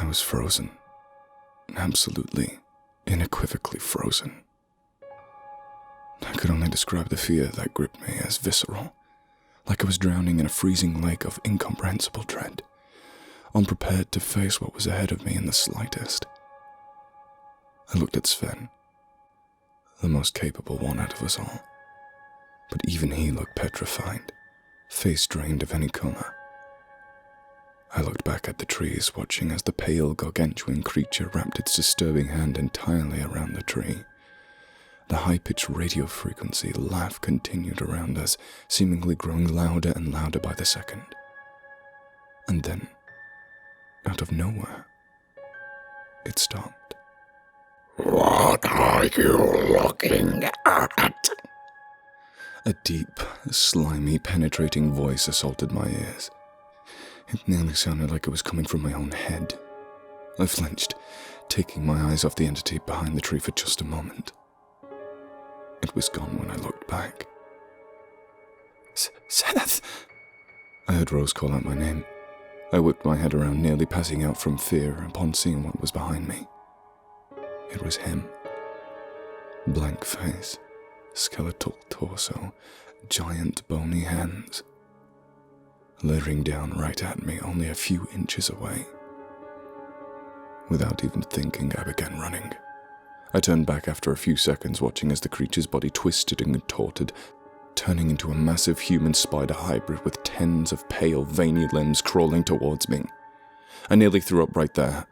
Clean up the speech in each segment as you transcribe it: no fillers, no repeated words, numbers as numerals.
I was frozen. Absolutely, unequivocally frozen. I could only describe the fear that gripped me as visceral, like I was drowning in a freezing lake of incomprehensible dread, unprepared to face what was ahead of me in the slightest. I looked at Sven, the most capable one out of us all, but even he looked petrified, face drained of any colour. I looked back at the trees, watching as the pale, gargantuan creature wrapped its disturbing hand entirely around the tree. The high-pitched radio frequency laugh continued around us, seemingly growing louder and louder by the second. And then, out of nowhere, it stopped. What are you looking at? A deep, slimy, penetrating voice assaulted my ears. It nearly sounded like it was coming from my own head. I flinched, taking my eyes off the entity behind the tree for just a moment. It was gone when I looked back. Seth! I heard Rose call out my name. I whipped my head around, nearly passing out from fear upon seeing what was behind me. It was him. Blank face, skeletal torso, giant bony hands. Leering down right at me, only a few inches away. Without even thinking, I began running. I turned back after a few seconds, watching as the creature's body twisted and contorted, turning into a massive human spider hybrid with tens of pale, veiny limbs crawling towards me. I nearly threw up right there.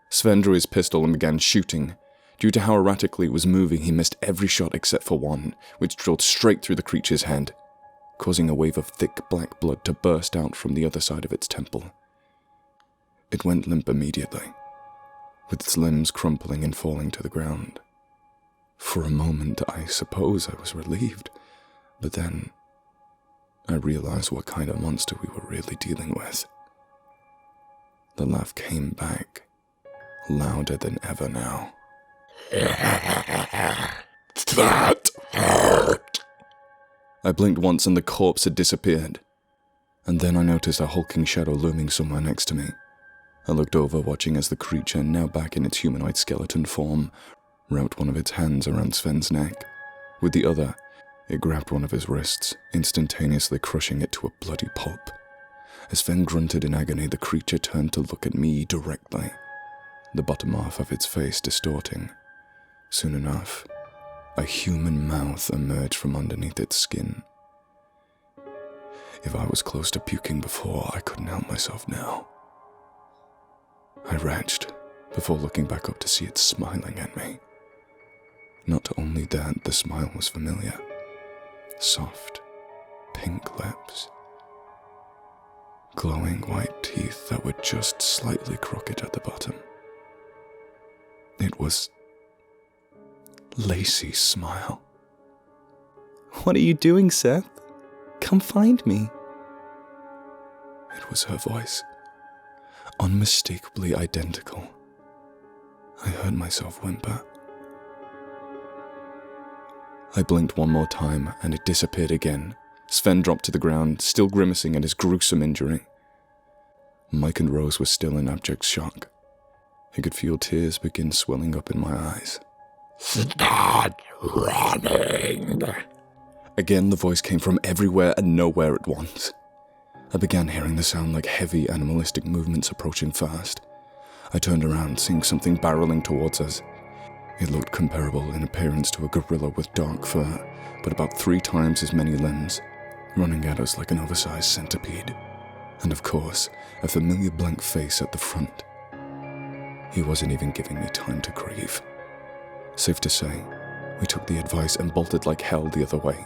Sven drew his pistol and began shooting. Due to how erratically it was moving, he missed every shot except for one, which drilled straight through the creature's head, causing a wave of thick black blood to burst out from the other side of its temple. It went limp immediately, with its limbs crumpling and falling to the ground. For a moment, I suppose I was relieved, but then I realized what kind of monster we were really dealing with. The laugh came back, louder than ever now. That hurt. I blinked once and the corpse had disappeared, and then I noticed a hulking shadow looming somewhere next to me. I looked over, watching as the creature, now back in its humanoid skeleton form, wrapped one of its hands around Sven's neck. With the other, it grabbed one of his wrists, instantaneously crushing it to a bloody pulp. As Sven grunted in agony, the creature turned to look at me directly, the bottom half of its face distorting. Soon enough, a human mouth emerged from underneath its skin. If I was close to puking before, I couldn't help myself now. I retched, before looking back up to see it smiling at me. Not only that, the smile was familiar. Soft, pink lips. Glowing white teeth that were just slightly crooked at the bottom. It was Lacey's smile. What are you doing, Seth? Come find me. It was her voice, unmistakably identical. I heard myself whimper. I blinked one more time and it disappeared again. Sven dropped to the ground, still grimacing at his gruesome injury. Mike and Rose were still in abject shock. I could feel tears begin swelling up in my eyes. Start running. Again, the voice came from everywhere and nowhere at once. I began hearing the sound like heavy, animalistic movements approaching fast. I turned around, seeing something barreling towards us. It looked comparable in appearance to a gorilla with dark fur, but about 3 times as many limbs, running at us like an oversized centipede. And of course, a familiar blank face at the front. He wasn't even giving me time to grieve. Safe to say, we took the advice and bolted like hell the other way.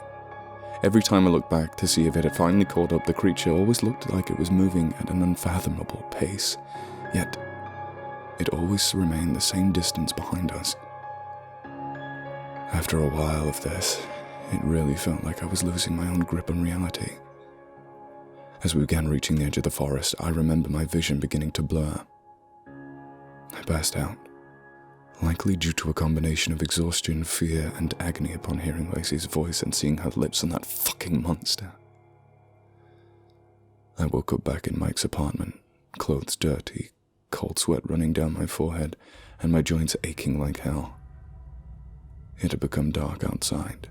Every time I looked back to see if it had finally caught up, the creature always looked like it was moving at an unfathomable pace, yet it always remained the same distance behind us. After a while of this, it really felt like I was losing my own grip on reality. As we began reaching the edge of the forest, I remember my vision beginning to blur. I passed out, likely due to a combination of exhaustion, fear, and agony upon hearing Lacey's voice and seeing her lips on that fucking monster. I woke up back in Mike's apartment, clothes dirty, cold sweat running down my forehead and my joints aching like hell. It had become dark outside.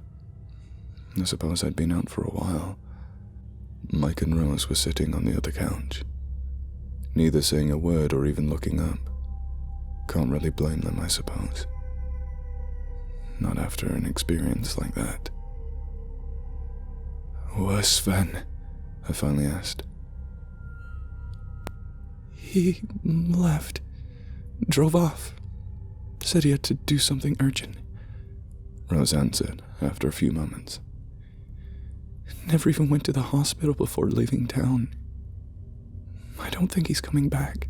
I suppose I'd been out for a while. Mike and Rose were sitting on the other couch, neither saying a word or even looking up. Can't really blame them, I suppose. Not after an experience like that. "Where's Sven?" I finally asked. "He left. Drove off. Said he had to do something urgent," Rose answered after a few moments. "Never even went to the hospital before leaving town. I don't think he's coming back."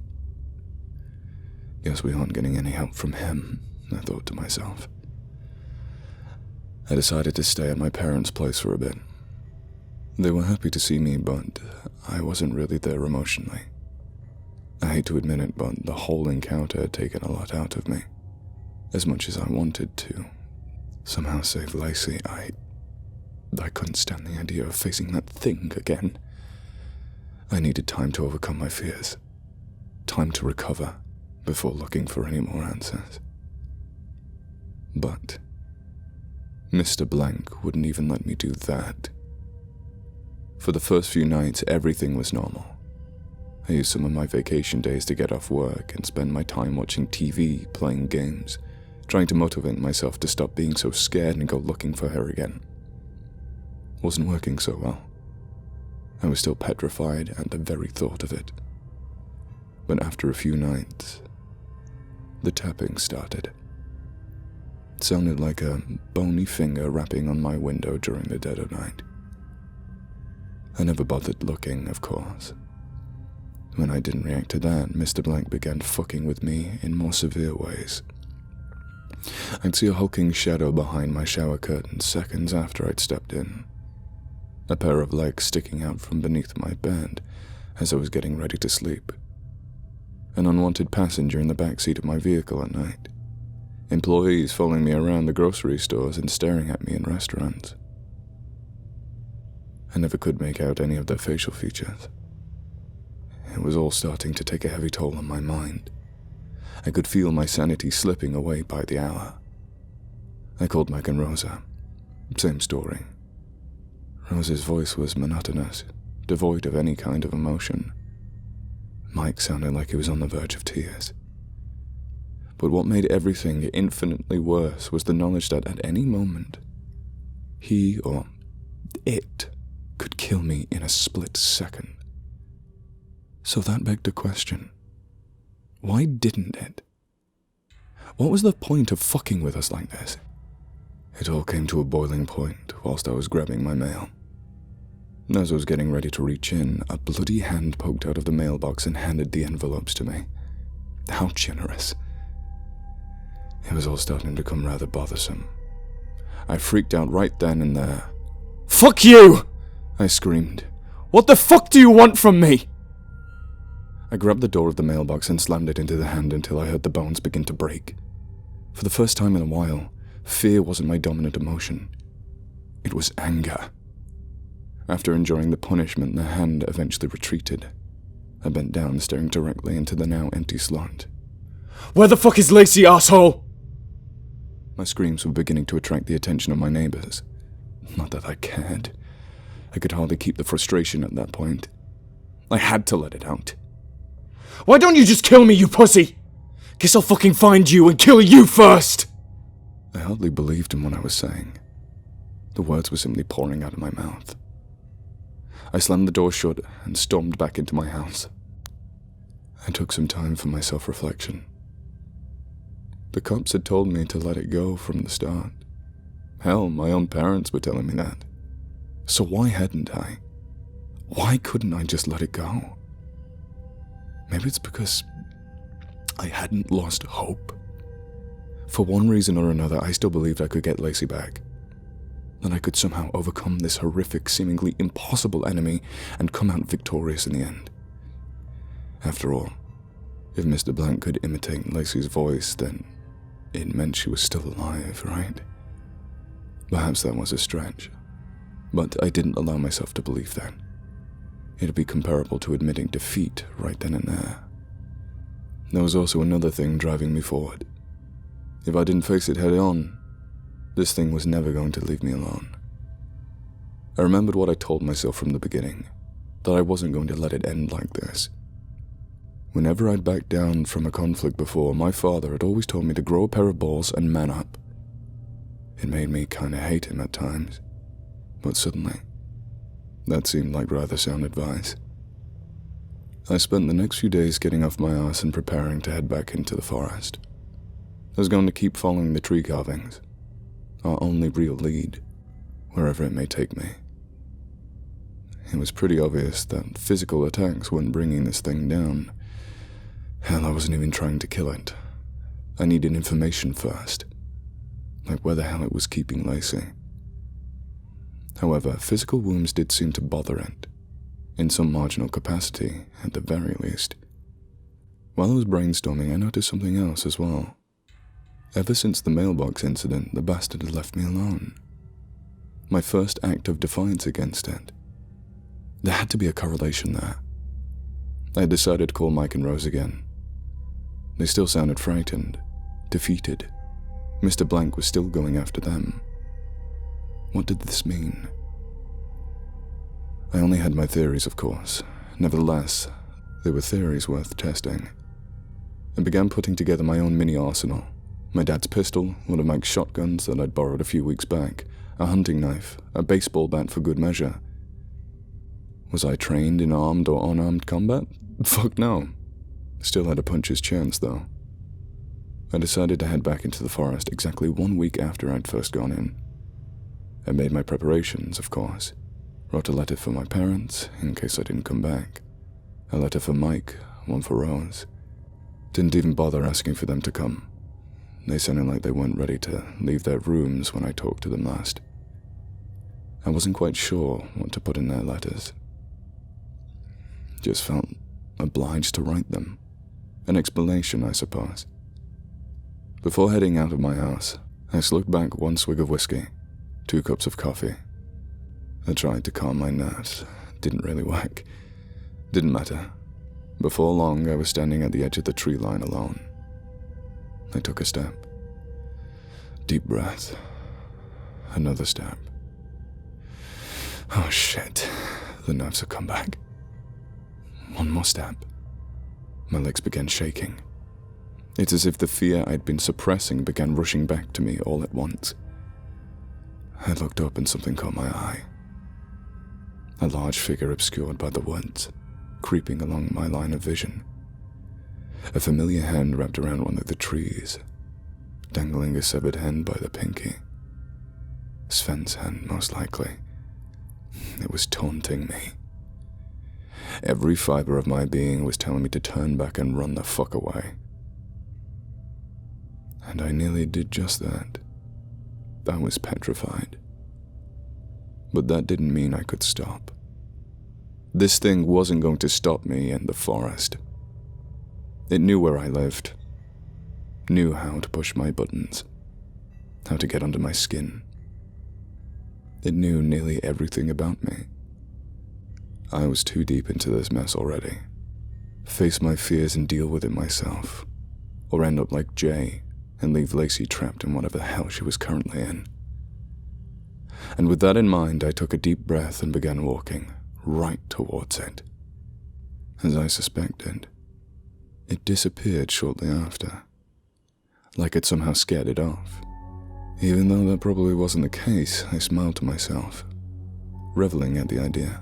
Guess we aren't getting any help from him, I thought to myself. I decided to stay at my parents' place for a bit. They were happy to see me, but I wasn't really there emotionally. I hate to admit it, but the whole encounter had taken a lot out of me. As much as I wanted to somehow save Lacey, I couldn't stand the idea of facing that thing again. I needed time to overcome my fears, time to recover before looking for any more answers. But Mr. Blank wouldn't even let me do that. For the first few nights, everything was normal. I used some of my vacation days to get off work and spend my time watching TV, playing games, trying to motivate myself to stop being so scared and go looking for her again. Wasn't working so well. I was still petrified at the very thought of it. But after a few nights, the tapping started. It sounded like a bony finger rapping on my window during the dead of night. I never bothered looking, of course. When I didn't react to that, Mr. Blank began fucking with me in more severe ways. I'd see a hulking shadow behind my shower curtain seconds after I'd stepped in. A pair of legs sticking out from beneath my bed as I was getting ready to sleep. An unwanted passenger in the back seat of my vehicle at night. Employees following me around the grocery stores and staring at me in restaurants. I never could make out any of their facial features. It was all starting to take a heavy toll on my mind. I could feel my sanity slipping away by the hour. I called Mike and Rosa. Same story. Rosa's voice was monotonous, devoid of any kind of emotion. Mike sounded like he was on the verge of tears. But what made everything infinitely worse was the knowledge that at any moment, he or it could kill me in a split second. So that begged the question, why didn't it? What was the point of fucking with us like this? It all came to a boiling point whilst I was grabbing my mail. As I was getting ready to reach in, a bloody hand poked out of the mailbox and handed the envelopes to me. How generous. It was all starting to become rather bothersome. I freaked out right then and there. "Fuck you!" I screamed. "What the fuck do you want from me?" I grabbed the door of the mailbox and slammed it into the hand until I heard the bones begin to break. For the first time in a while, fear wasn't my dominant emotion. It was anger. After enduring the punishment, the hand eventually retreated. I bent down, staring directly into the now empty slot. "Where the fuck is Lacey, asshole?" My screams were beginning to attract the attention of my neighbors. Not that I cared. I could hardly keep the frustration at that point. I had to let it out. "Why don't you just kill me, you pussy? Guess I'll fucking find you and kill you first!" I hardly believed in what I was saying. The words were simply pouring out of my mouth. I slammed the door shut and stormed back into my house. I took some time for my self-reflection. The cops had told me to let it go from the start. Hell, my own parents were telling me that. So why hadn't I? Why couldn't I just let it go? Maybe it's because I hadn't lost hope. For one reason or another, I still believed I could get Lacey back. That I could somehow overcome this horrific, seemingly impossible enemy and come out victorious in the end. After all, if Mr. Blank could imitate Lacey's voice, then it meant she was still alive, right? Perhaps that was a stretch, but I didn't allow myself to believe that. It'd be comparable to admitting defeat right then and there. There was also another thing driving me forward. If I didn't face it head on, this thing was never going to leave me alone. I remembered what I told myself from the beginning, that I wasn't going to let it end like this. Whenever I'd backed down from a conflict before, my father had always told me to grow a pair of balls and man up. It made me kinda hate him at times, but suddenly, that seemed like rather sound advice. I spent the next few days getting off my ass and preparing to head back into the forest. I was going to keep following the tree carvings, our only real lead, wherever it may take me. It was pretty obvious that physical attacks weren't bringing this thing down. Hell, I wasn't even trying to kill it. I needed information first, like where the hell it was keeping Lacey. However, physical wounds did seem to bother it, in some marginal capacity, at the very least. While I was brainstorming, I noticed something else as well. Ever since the mailbox incident, the bastard had left me alone. My first act of defiance against it. There had to be a correlation there. I decided to call Mike and Rose again. They still sounded frightened, defeated. Mr. Blank was still going after them. What did this mean? I only had my theories, of course. Nevertheless, they were theories worth testing. I began putting together my own mini arsenal. My dad's pistol, one of Mike's shotguns that I'd borrowed a few weeks back, a hunting knife, a baseball bat for good measure. Was I trained in armed or unarmed combat? Fuck no. Still had a puncher's chance, though. I decided to head back into the forest exactly 1 week after I'd first gone in. I made my preparations, of course. Wrote a letter for my parents, in case I didn't come back. A letter for Mike, one for Rose. Didn't even bother asking for them to come. They sounded like they weren't ready to leave their rooms when I talked to them last. I wasn't quite sure what to put in their letters. Just felt obliged to write them. An explanation, I suppose. Before heading out of my house, I slugged back 1 swig of whiskey, 2 cups of coffee. I tried to calm my nerves. Didn't really work. Didn't matter. Before long, I was standing at the edge of the tree line alone. I took a step. Deep breath. Another step. Oh shit. The nerves have come back. 1 more step. My legs began shaking. It's as if the fear I'd been suppressing began rushing back to me all at once. I looked up and something caught my eye. A large figure obscured by the woods, creeping along my line of vision. A familiar hand wrapped around one of the trees, dangling a severed hand by the pinky. Sven's hand, most likely. It was taunting me. Every fiber of my being was telling me to turn back and run the fuck away. And I nearly did just that. I was petrified. But that didn't mean I could stop. This thing wasn't going to stop me in the forest. It knew where I lived, knew how to push my buttons, how to get under my skin. It knew nearly everything about me. I was too deep into this mess already. Face my fears and deal with it myself, or end up like Jay and leave Lacey trapped in whatever the hell she was currently in. And with that in mind, I took a deep breath and began walking right towards it. As I suspected, it disappeared shortly after, like it somehow scared it off. Even though that probably wasn't the case, I smiled to myself, reveling at the idea.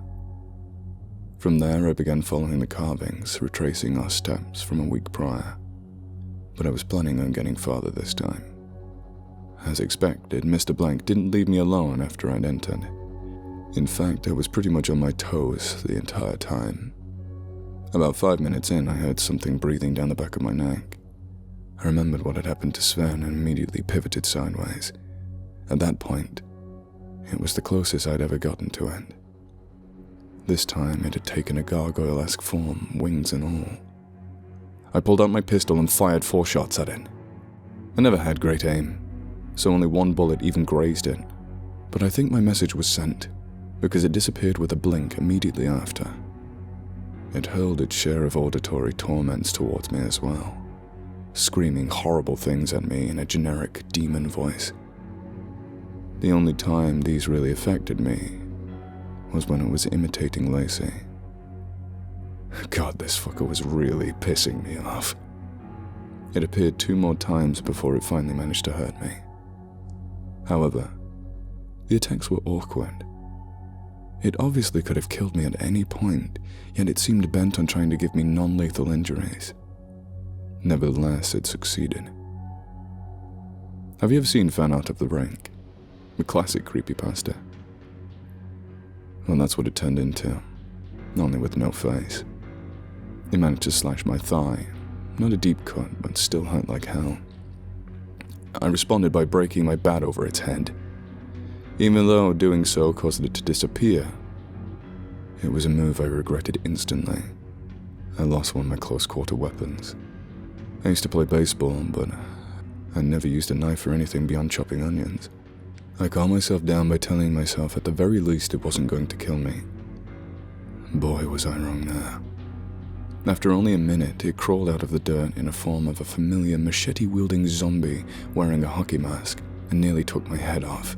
From there, I began following the carvings, retracing our steps from a week prior, but I was planning on getting farther this time. As expected, Mr. Blank didn't leave me alone after I'd entered. In fact, I was pretty much on my toes the entire time. About 5 minutes in, I heard something breathing down the back of my neck. I remembered what had happened to Sven and immediately pivoted sideways. At that point, it was the closest I'd ever gotten to it. This time, it had taken a gargoyle-esque form, wings and all. I pulled out my pistol and fired 4 shots at it. I never had great aim, so only 1 bullet even grazed it. But I think my message was sent, because it disappeared with a blink immediately after. it hurled its share of auditory torments towards me as well, screaming horrible things at me in a generic demon voice. The only time these really affected me was when it was imitating Lacey. God, this fucker was really pissing me off. It appeared 2 more times before it finally managed to hurt me. However, the attacks were awkward. It obviously could have killed me at any point, yet it seemed bent on trying to give me non-lethal injuries. Nevertheless, it succeeded. Have you ever seen Fan Art of the Rank? A classic creepypasta. Well, that's what it turned into, only with no face. It managed to slash my thigh. Not a deep cut, but still hurt like hell. I responded by breaking my bat over its head. Even though doing so caused it to disappear, it was a move I regretted instantly. I lost one of my close-quarter weapons. I used to play baseball, but I never used a knife for anything beyond chopping onions. I calmed myself down by telling myself at the very least it wasn't going to kill me. Boy, was I wrong there. After only a minute, it crawled out of the dirt in a form of a familiar machete-wielding zombie wearing a hockey mask and nearly took my head off.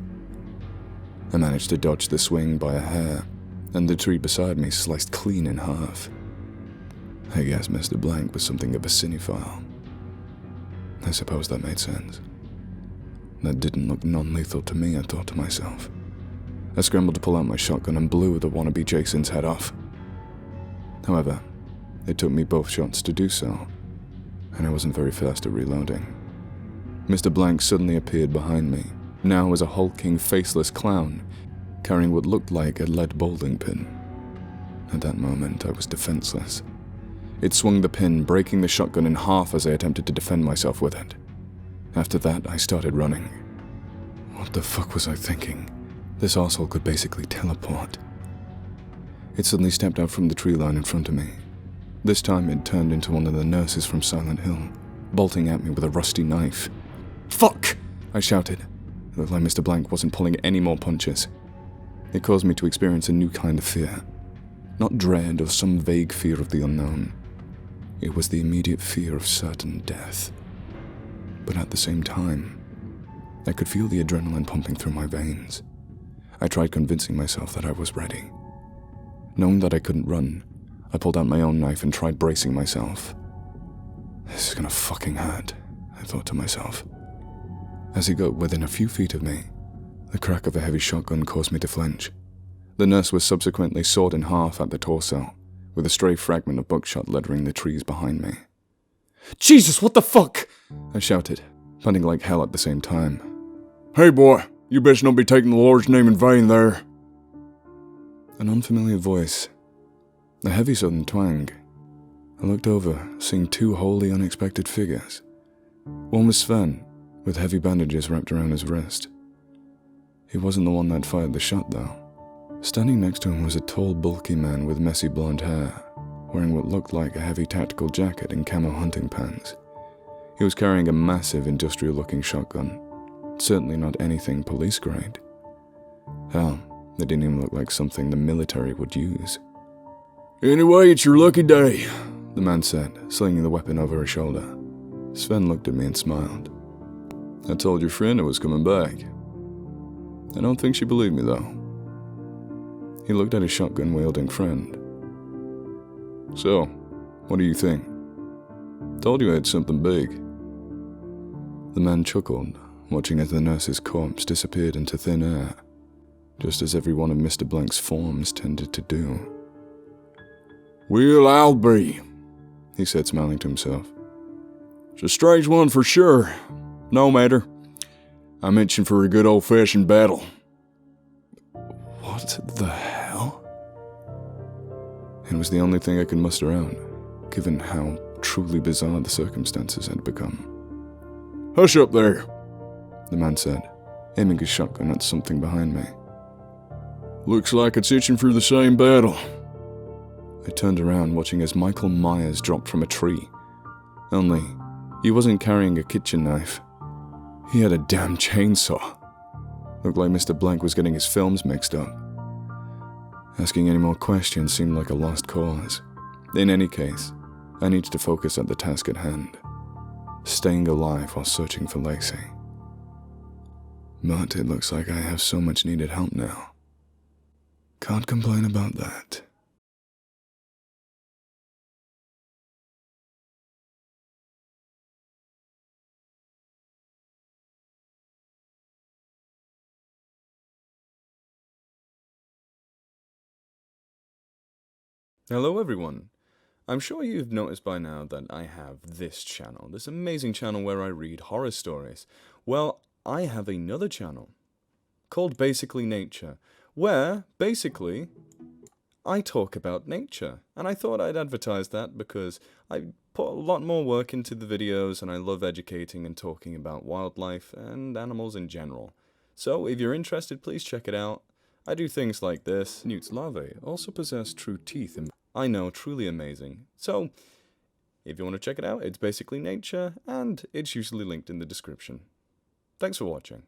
I managed to dodge the swing by a hair, and the tree beside me sliced clean in half. I guess Mr. Blank was something of a cinephile. I suppose that made sense. That didn't look non-lethal to me, I thought to myself. I scrambled to pull out my shotgun and blew the wannabe Jason's head off. However, it took me both shots to do so, and I wasn't very fast at reloading. Mr. Blank suddenly appeared behind me, now as a hulking, faceless clown, carrying what looked like a lead bowling pin. At that moment, I was defenseless. It swung the pin, breaking the shotgun in half as I attempted to defend myself with it. After that, I started running. What the fuck was I thinking? This arsehole could basically teleport. It suddenly stepped out from the tree line in front of me. This time it turned into one of the nurses from Silent Hill, bolting at me with a rusty knife. Fuck! I shouted. It looked like Mr. Blank wasn't pulling any more punches. It caused me to experience a new kind of fear. Not dread or some vague fear of the unknown. It was the immediate fear of certain death. But at the same time, I could feel the adrenaline pumping through my veins. I tried convincing myself that I was ready. Knowing that I couldn't run, I pulled out my own knife and tried bracing myself. This is gonna fucking hurt, I thought to myself. As he got within a few feet of me, the crack of a heavy shotgun caused me to flinch. The nurse was subsequently sawed in half at the torso, with a stray fragment of buckshot lettering the trees behind me. Jesus, what the fuck? I shouted, panting like hell at the same time. Hey boy, you best not be taking the Lord's name in vain there. An unfamiliar voice, a heavy southern twang. I looked over, seeing 2 wholly unexpected figures. One was Sven, with heavy bandages wrapped around his wrist. He wasn't the one that fired the shot, though. Standing next to him was a tall, bulky man with messy blonde hair, wearing what looked like a heavy tactical jacket and camo hunting pants. He was carrying a massive, industrial-looking shotgun, certainly not anything police-grade. Hell, it didn't even look like something the military would use. Anyway, it's your lucky day, the man said, slinging the weapon over his shoulder. Sven looked at me and smiled. I told your friend I was coming back. I don't think she believed me, though. He looked at his shotgun-wielding friend. So, what do you think? Told you I had something big. The man chuckled, watching as the nurse's corpse disappeared into thin air, just as every one of Mr. Blank's forms tended to do. Well, I'll be, he said, smiling to himself. It's a strange one for sure. No matter. I'm itching for a good old-fashioned battle. What the hell? It was the only thing I could muster out, given how truly bizarre the circumstances had become. Hush up there, the man said, aiming his shotgun at something behind me. Looks like it's itching for the same battle. I turned around, watching as Michael Myers dropped from a tree. Only, he wasn't carrying a kitchen knife. He had a damn chainsaw. Looked like Mr. Blank was getting his films mixed up. Asking any more questions seemed like a lost cause. In any case, I need to focus on the task at hand, staying alive while searching for Lacey. But it looks like I have so much needed help now. Can't complain about that. Hello everyone. I'm sure you've noticed by now that I have this channel, this amazing channel where I read horror stories. Well, I have another channel called Basically Nature, where, basically, I talk about nature. And I thought I'd advertise that because I put a lot more work into the videos and I love educating and talking about wildlife and animals in general. So if you're interested, please check it out. I do things like this. Newt's larvae also possess true teeth, and I know, truly amazing. So, if you want to check it out, it's Basically Nature, and it's usually linked in the description. Thanks for watching.